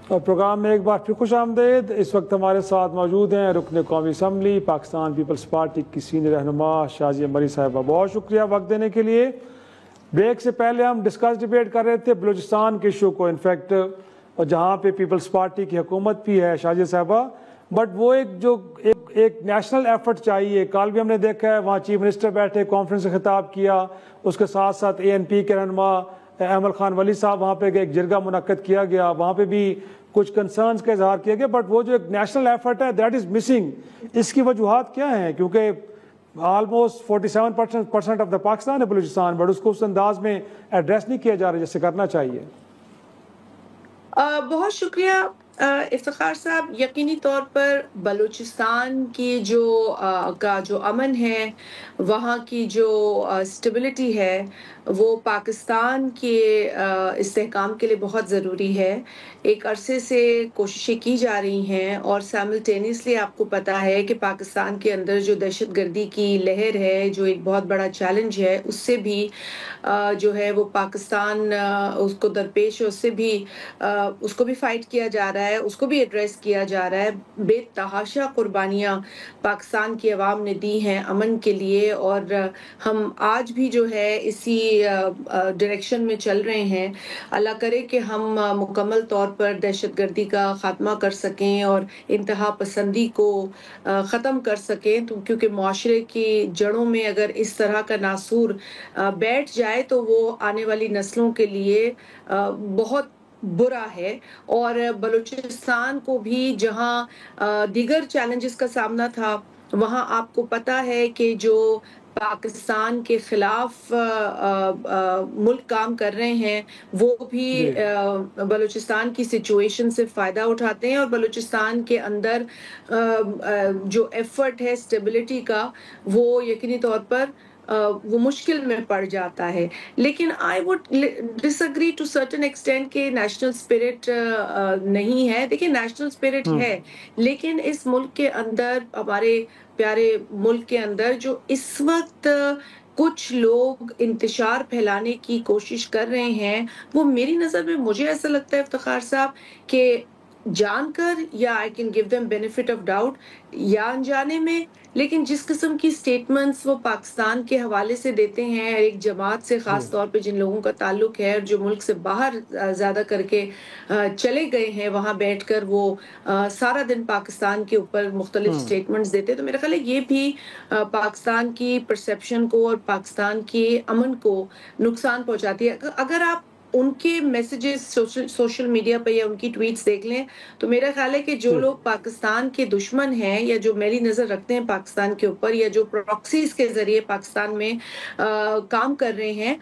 اور پروگرام میں ایک بار پھر خوش آمدید. اس وقت ہمارے ساتھ موجود ہیں رکن قومی اسمبلی پاکستان پیپلز پارٹی کی سینئر رہنما شازیہ مری صاحبہ. بہت شکریہ وقت دینے کے لیے. بریک سے پہلے ہم ڈبیٹ کر رہے تھے بلوچستان کے ایشو کو, انفیکٹ جہاں پہ پیپلز پارٹی کی حکومت بھی ہے شازیہ صاحبہ, بٹ وہ ایک نیشنل ایفرٹ چاہیے. کل بھی ہم نے دیکھا ہے وہاں چیف منسٹر بیٹھے, کانفرنس سے خطاب کیا, اس کے ساتھ ساتھ ANP کے رہنما ایمل خان ولی صاحب وہاں پہ ایک جرگہ منعقد کیا گیا, وہاں پہ بھی کچھ کنسرنز کا اظہار کیا گیا, بٹ وہ جو ایک نیشنل ایفرٹ ہے دیٹ از مسنگ. اس کی وجوہات کیا ہیں؟ کیونکہ آلموسٹ 47% آف دا پاکستان ہے بلوچستان, بٹ اس کو اس انداز میں ایڈریس نہیں کیا جا رہا جیسے کرنا چاہیے. بہت شکریہ افتخار صاحب. یقینی طور پر بلوچستان کی جو امن ہے, وہاں کی جو اسٹیبلٹی ہے, وہ پاکستان کے استحکام کے لیے بہت ضروری ہے. ایک عرصے سے کوششیں کی جا رہی ہیں اور سائملٹینیسلی آپ کو پتہ ہے کہ پاکستان کے اندر جو دہشت گردی کی لہر ہے, جو ایک بہت بڑا چیلنج ہے, اس سے بھی جو ہے وہ پاکستان اس کو درپیش ہے, اس کو بھی فائٹ کیا جا رہا ہے, اس کو بھی ایڈریس کیا جا رہا ہے. بے تحاشا قربانیاں پاکستان کی عوام نے دی ہیں امن کے لیے, اور ہم آج بھی جو ہے اسی ڈائریکشن میں چل رہے ہیں. اللہ کرے کہ ہم مکمل طور پر دہشت گردی کا خاتمہ کر سکیں اور انتہا پسندی کو ختم کر سکیں, کیونکہ معاشرے کی جڑوں میں اگر اس طرح کا ناسور بیٹھ جائے تو وہ آنے والی نسلوں کے لیے بہت برا ہے. اور بلوچستان کو بھی جہاں دیگر چیلنجز کا سامنا تھا, وہاں آپ کو پتہ ہے کہ جو پاکستان کے خلاف ملک کام کر رہے ہیں وہ بھی بلوچستان کی سچویشن سے فائدہ اٹھاتے ہیں, اور بلوچستان کے اندر جو ایفرٹ ہے اسٹیبلٹی کا وہ یقینی طور پر وہ مشکل میں پڑ جاتا ہے. لیکن I would disagree to certain extent کہ نیشنل اسپرٹ نہیں ہے. دیکھیں نیشنل اسپرٹ ہے, لیکن اس ملک کے اندر, ہمارے پیارے ملک کے اندر جو اس وقت کچھ لوگ انتشار پھیلانے کی کوشش کر رہے ہیں, وہ میری نظر میں مجھے ایسا لگتا ہے افتخار صاحب کہ جان کر, یا I can give them benefit of doubt, یا انجانے میں, لیکن جس قسم کی سٹیٹمنٹس وہ پاکستان کے حوالے سے دیتے ہیں, ایک جماعت سے خاص طور پہ جن لوگوں کا تعلق ہے اور جو ملک سے باہر زیادہ کر کے چلے گئے ہیں, وہاں بیٹھ کر وہ سارا دن پاکستان کے اوپر مختلف سٹیٹمنٹس دیتے, تو میرا خیال ہے یہ بھی پاکستان کی پرسیپشن کو اور پاکستان کے امن کو نقصان پہنچاتی ہے. اگر آپ ان کے میسیجز سوشل میڈیا پہ یا ان کی ٹویٹس دیکھ لیں تو میرا خیال ہے کہ جو لوگ پاکستان کے دشمن ہیں یا جو میلی نظر رکھتے ہیں پاکستان کے اوپر, یا جو پراکسیز کے ذریعے پاکستان میں کام کر رہے ہیں,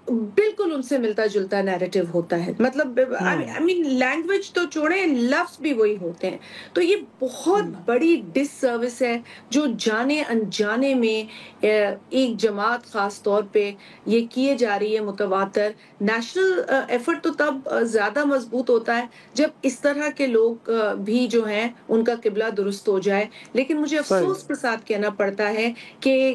بالکل ان سے ملتا جلتا نیریٹو ہوتا ہے. مطلب I mean لینگویج تو چھوڑیں, لفظ بھی وہی ہوتے ہیں. تو یہ بہت بڑی ڈس سروس ہے جو جانے انجانے میں ایک جماعت خاص طور پہ یہ کیے جا رہی ہے متواتر. نیشنل ایفرٹ تو تب زیادہ مضبوط ہوتا ہے جب اس طرح کے لوگ بھی جو ہیں ان کا قبلہ درست ہو جائے. لیکن مجھے افسوس کے ساتھ کہنا پڑتا ہے کہ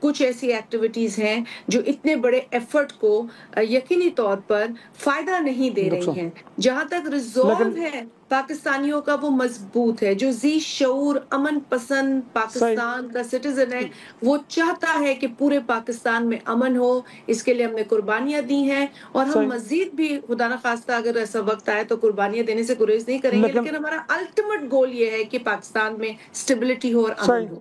کچھ ایسی ایکٹیویٹیز ہیں جو اتنے بڑے ایفرٹ کو یقینی طور پر فائدہ نہیں دے رہی ہیں. جہاں تک ریزولو ہے پاکستانیوں کا, وہ مضبوط ہے. جو ذی شعور امن پسند پاکستان کا سٹیزن ہے, وہ چاہتا ہے کہ پورے پاکستان میں امن ہو. اس کے لیے ہم نے قربانیاں دی ہیں, اور ہم مزید بھی خدا نخواستہ اگر ایسا وقت آئے تو قربانیاں دینے سے گریز نہیں کریں گے. لیکن ہمارا الٹیمیٹ گول یہ ہے کہ پاکستان میں اسٹیبلٹی ہو اور امن ہو.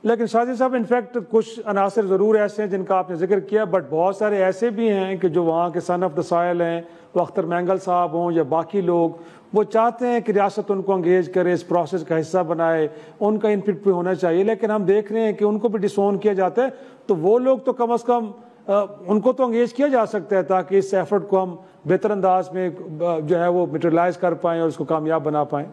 لیکن شازیہ صاحب انفیکٹ کچھ عناصر ضرور ایسے ہیں جن کا آپ نے ذکر کیا, بٹ بہت سارے ایسے بھی ہیں کہ جو وہاں کے سن آف دا سائل ہیں, وہ اختر مینگل صاحب ہوں یا باقی لوگ, وہ چاہتے ہیں کہ ریاست ان کو انگیج کرے, اس پروسیس کا حصہ بنائے, ان کا انپٹ بھی ہونا چاہیے. لیکن ہم دیکھ رہے ہیں کہ ان کو بھی ڈسون کیا جاتا ہے. تو وہ لوگ تو کم از کم ان کو تو انگیج کیا جا سکتا ہے تاکہ اس ایفرٹ کو ہم بہتر انداز میں جو ہے وہ میٹرلائز کر پائیں اور اس کو کامیاب بنا پائیں.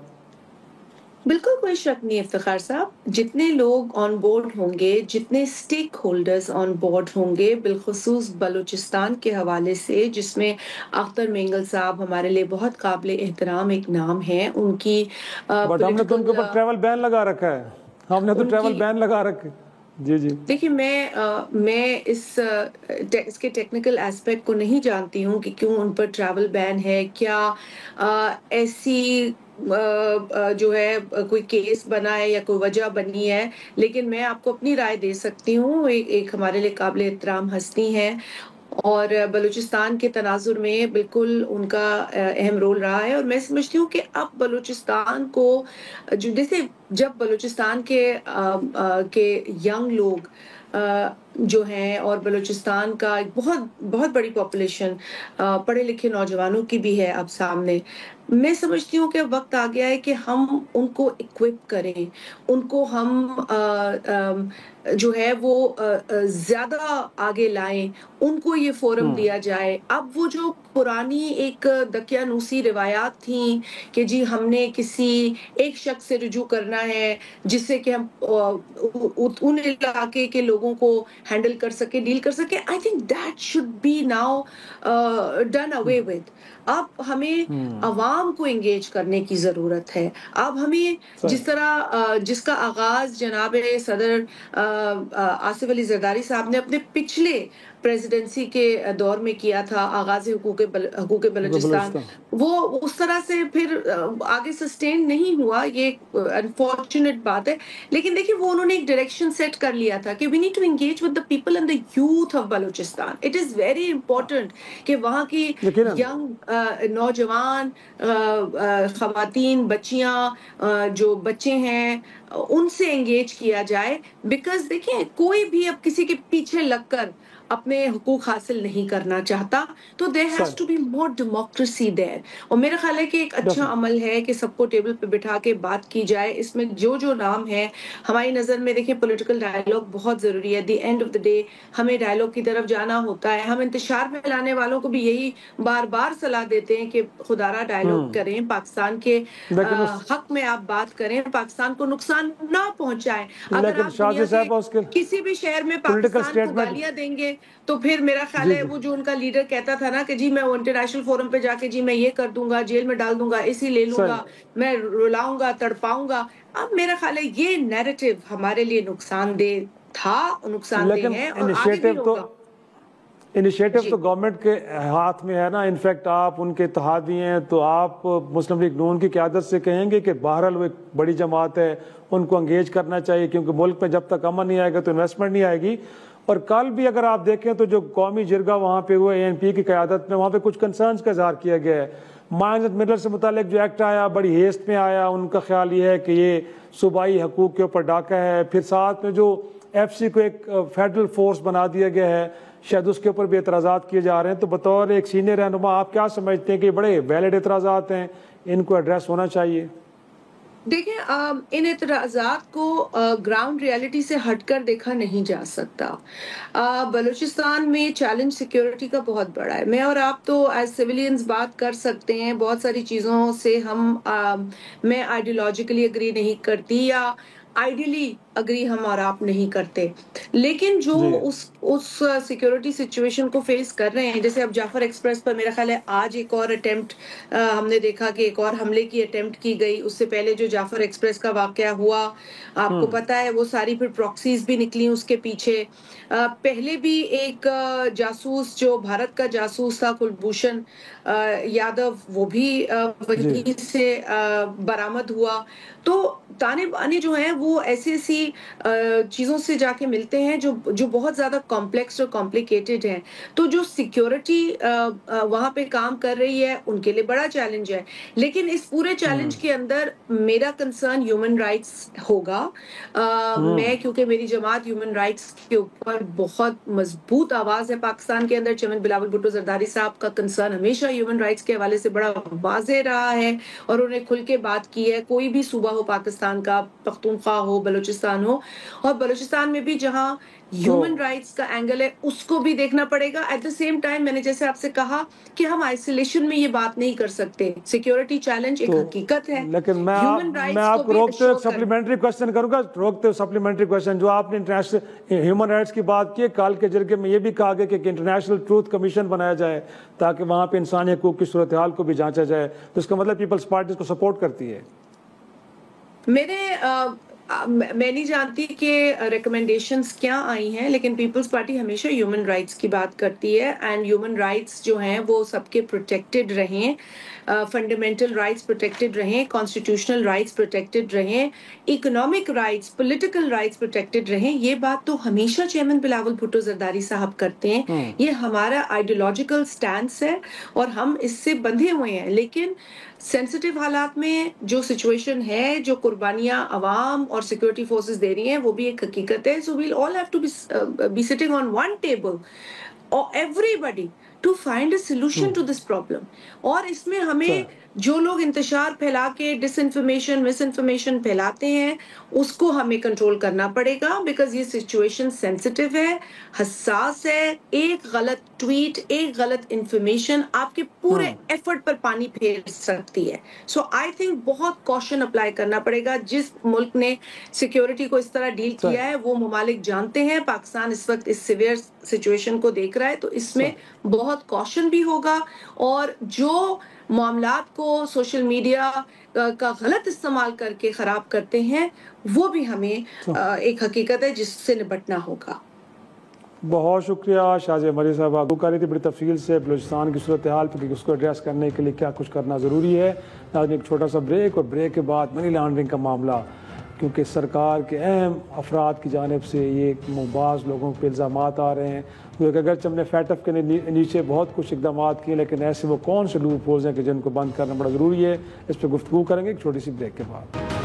بالکل کوئی شک نہیں افتخار صاحب, جتنے لوگ آن بورڈ ہوں گے, جتنے اسٹیک ہولڈرز آن بورڈ ہوں گے, بالخصوص بلوچستان کے حوالے سے, جس میں اختر مینگل صاحب ہمارے لیے بہت قابل احترام ایک نام ہے. ان کی بٹ ہم نے تو ان کے اوپر ٹریول بین لگا رکھا ہے, ہم نے تو ٹریول بین لگا رکھے. جی جی دیکھیے میں اس کے ٹیکنیکل ایسپیکٹ کو نہیں جانتی ہوں کہ کیوں ان پر ٹریول بین ہے، کیا ایسی جو ہے کوئی کیس بنا ہے یا کوئی وجہ بنی ہے، لیکن میں آپ کو اپنی رائے دے سکتی ہوں. ایک ہمارے لیے قابل احترام ہستی ہیں اور بلوچستان کے تناظر میں بالکل ان کا اہم رول رہا ہے. اور میں سمجھتی ہوں کہ اب بلوچستان کو جیسے جب بلوچستان کے ینگ لوگ جو ہیں، اور بلوچستان کا ایک بہت بڑی پاپولیشن پڑھے لکھے نوجوانوں کی بھی ہے اب سامنے، میں سمجھتی ہوں کہ وقت آ گیا ہے کہ ہم ان کو اکوپ کریں، ان کو ہم جو ہے وہ زیادہ آگے لائیں، ان کو یہ فورم دیا جائے. اب وہ جو پرانی ایک دقیانوسی روایات تھیں کہ جی ہم نے کسی ایک شخص سے رجوع کرنا ہے جس سے کہ ہم ان علاقے کے لوگوں کو ہینڈل کر سکے، ڈیل کر سکے، I think that should be now done away with. اب ہمیں عوام کو انگیج کرنے کی ضرورت ہے. اب ہمیں جس کا آغاز جناب صدر آصف علی زرداری صاحب نے اپنے پچھلے پریزیڈنسی کے دور میں کیا تھا، آغاز حقوق بلوچستان، وہ اس طرح سے پھر آگے سسٹین نہیں ہوا. یہ انفارچونیٹ بات ہے، لیکن دیکھیں وہ انہوں نے ایک ڈائریکشن سیٹ کر لیا تھا کہ we need to engage with the people and the youth of Balochistan. It is very important کہ وہاں کی ینگ نوجوان خواتین، بچیاں، جو بچے ہیں، ان سے انگیج کیا جائے. بیکاز دیکھیں کوئی بھی اب کسی کے پیچھے لگ کر اپنے حقوق حاصل نہیں کرنا چاہتا، تو there has to be more democracy there. اور میرا خیال ہے کہ ایک اچھا عمل ہے کہ سب کو ٹیبل پہ بٹھا کے بات کی جائے. اس میں جو نام ہے ہماری نظر میں، دیکھیں پولیٹیکل ڈائیلاگ بہت ضروری ہے. The end of the day ہمیں ڈائیلاگ کی طرف جانا ہوتا ہے. ہم انتشار میں لانے والوں کو بھی یہی بار بار صلاح دیتے ہیں کہ خدا را ڈائیلاگ کریں، پاکستان کے حق میں آپ بات کریں، پاکستان کو نقصان نہ پہنچائیں. اگر آپ دنیا کے کسی بھی شہر میں پاکستان کو گالیاں دیں گے تو پھر میرا خیال ہے وہ جو ان کا لیڈر کہتا تھا نا کہ جی میں انٹرنیشنل فورم پہ جا کے جی میں یہ کر دوں گا، جیل میں ڈال دوں گا، اسی لے لوں گا، میں رلاؤں گا، تڑپاؤں گا. اب میرا خیال ہے یہ نیریٹو ہمارے لیے نقصان دہ تھا، نقصان دہ ہے اور آگے بھی ہوگا. انیشیٹو تو گورنمنٹ کے ہاتھ میں ہے نا. انفیکٹ آپ ان کے اتحادی ہیں تو آپ مسلم لیگ نون کی قیادت سے کہیں گے کہ بہرحال وہ ایک بڑی جماعت ہے، ان کو انگیج کرنا چاہیے، کیونکہ ملک میں جب تک امن نہیں آئے گا تو انویسٹمنٹ نہیں آئے گی. اور کل بھی اگر آپ دیکھیں تو جو قومی جرگہ وہاں پہ ہوا ANP کی قیادت میں، وہاں پہ کچھ کنسرنز کا اظہار کیا گیا ہے. مائنز اینڈ منرل سے متعلق جو ایکٹ آیا بڑی ہیسٹ میں آیا، ان کا خیال یہ ہے کہ یہ صوبائی حقوق کے اوپر ڈاکہ ہے. پھر ساتھ میں جو FC کو ایک فیڈرل فورس بنا دیا گیا ہے، شاید اس کے اوپر بھی اعتراضات کیے جا رہے ہیں. تو بطور ایک سینئر رہنما آپ کیا سمجھتے ہیں کہ یہ بڑے ویلڈ اعتراضات ہیں، ان کو ایڈریس ہونا چاہیے؟ دیکھیں ان اعتراضات کو گراؤنڈ ریالٹی سے ہٹ کر دیکھا نہیں جا سکتا. بلوچستان میں چیلنج سیکیورٹی کا بہت بڑا ہے. میں اور آپ تو ایز سیولینز بات کر سکتے ہیں بہت ساری چیزوں سے. میں آئیڈیولوجیکلی اگری نہیں کرتی یا آئیڈیلی اگری ہم اور آپ نہیں کرتے، لیکن جو اس سیکیورٹی سچویشن کو فیس کر رہے ہیں، جیسے اب جعفر ایکسپریس پر میرا خیال ہے آج ایک اور اٹیمپٹ ہم نے دیکھا کہ ایک اور حملے کی اٹیمپٹ کی گئی. اس سے پہلے جو جعفر ایکسپریس کا واقعہ ہوا آپ کو پتا ہے، وہ ساری پھر پراکسیز بھی نکلی اس کے پیچھے. پہلے بھی ایک جاسوس جو بھارت کا جاسوس تھا کلبھوشن یادو، وہ بھی وہیں سے برآمد ہوا. تو تانے بانے جو ہیں وہ ایسی چیزوں سے جا کے ملتے ہیں جو بہت زیادہ کمپلیکس اور کمپلیکیٹڈ ہیں. تو جو سیکیورٹی وہاں پہ کام کر رہی ہے ان کے لیے بڑا چیلنج ہے، لیکن اس پورے چیلنج کے اندر میرا کنسرن ہیومن رائٹس ہوگا. میں کیونکہ میری جماعت ہیومن رائٹس کے اوپر بہت مضبوط آواز ہے پاکستان کے اندر. چمن بلاول بھٹو زرداری صاحب کا کنسرن ہمیشہ ہیومن رائٹس کے حوالے سے بڑا واضح رہا ہے اور انہوں نے کھل کے بات کی ہے. کوئی بھی صوبہ ہو پاکستان کا، پختونخوا ہو، بلوچستان ہو، اور بلوچستان میں بھی جہاں ہیومن رائٹس کا اینگل ہے اس کو بھی دیکھنا پڑے گا. ایٹ دا سیم ٹائم میں نے جیسے آپ سے کہا کہ ہم آئسولیشن میں یہ بات نہیں کر سکتے. سیکیورٹی چیلنج ایک حقیقت ہے، لیکن میں آپ کو روکتے ہوئے سپلیمنٹری کوشچن کروں گا. سپلیمنٹری کوشچن جو آپ نے انٹرنیشنل ہیومن رائٹس کی بات کی، کال کے جرگے میں یہ بھی کہا گیا کہ انٹرنیشنل ٹروتھ کمیشن بنایا جائے تاکہ وہاں پہ انسانی حقوق کی صورتحال کو بھی جانچا جائے. تو اس کا مطلب پیپلز پارٹی اس کو سپورٹ کرتی ہے. میں نہیں جانتی کہ ریکمنڈیشنز کیا آئی ہیں، لیکن پیپلز پارٹی ہمیشہ ہیومن رائٹس کی بات کرتی ہے، اینڈ ہیومن رائٹس جو ہیں وہ سب کے پروٹیکٹڈ رہیں، فنڈامنٹل رائٹس پروٹیکٹڈ رہیں، کانسٹیٹیوشنل رائٹس پروٹیکٹڈ رہیں، economic rights, political rights protected رہیں۔ یہ بات تو ہمیشہ چیئرمین بلاول بھٹو زرداری صاحب کرتے ہیں، یہ ہمارا آئیڈیولوجیکل سٹینس ہے اور ہم اس سے بندھے ہوئے ہیں۔ لیکن سینسٹیو حالات میں جو سچویشن ہے، جو قربانیاں عوام اور سیکورٹی فورسز دے رہی ہیں، وہ بھی ایک حقیقت ہے۔ So we'll all have to be sitting on one table or everybody to find a solution to this problem. اور اس میں ہمیں جو لوگ انتشار پھیلا کے ڈس انفارمیشن، مس انفارمیشن پھیلاتے ہیں، اس کو ہمیں کنٹرول کرنا پڑے گا، بیکاز یہ سچویشن سینسٹیو ہے، حساس ہے۔ ایک غلط ٹویٹ، ایک غلط انفارمیشن آپ کے پورے ایفرٹ پر پانی پھیر سکتی ہے۔ سو آئی تھنک بہت کوشن اپلائی کرنا پڑے گا۔ جس ملک نے سیکیورٹی کو اس طرح ڈیل کیا ہے، وہ ممالک جانتے ہیں پاکستان اس وقت اس سیویئر سچویشن کو دیکھ رہا ہے، تو اس میں بہت کوشن بھی ہوگا، اور جو معاملات کو سوشل میڈیا کا غلط استعمال کر کے خراب کرتے ہیں، وہ بھی ہمیں ایک حقیقت ہے جس سے نبٹنا ہوگا۔ بہت شکریہ شازیہ مری صاحبہ، گفتگو کر رہی تھی بڑی تفصیل سے بلوچستان کی صورتحال پہ کہ اس کو ایڈریس کرنے کے لیے کیا کچھ کرنا ضروری ہے۔ ایک چھوٹا سا بریک، اور بریک کے بعد منی لانڈرنگ کا معاملہ، کیونکہ سرکار کے اہم افراد کی جانب سے یہ بعض لوگوں پہ الزامات آ رہے ہیں، کیونکہ اگرچہ ہم نے فیٹ اف کے نیچے بہت کچھ اقدامات کیے، لیکن ایسے وہ کون سے لوپ ہولز ہیں کہ جن کو بند کرنا بڑا ضروری ہے۔ اس پہ گفتگو کریں گے ایک چھوٹی سی بریک کے بعد۔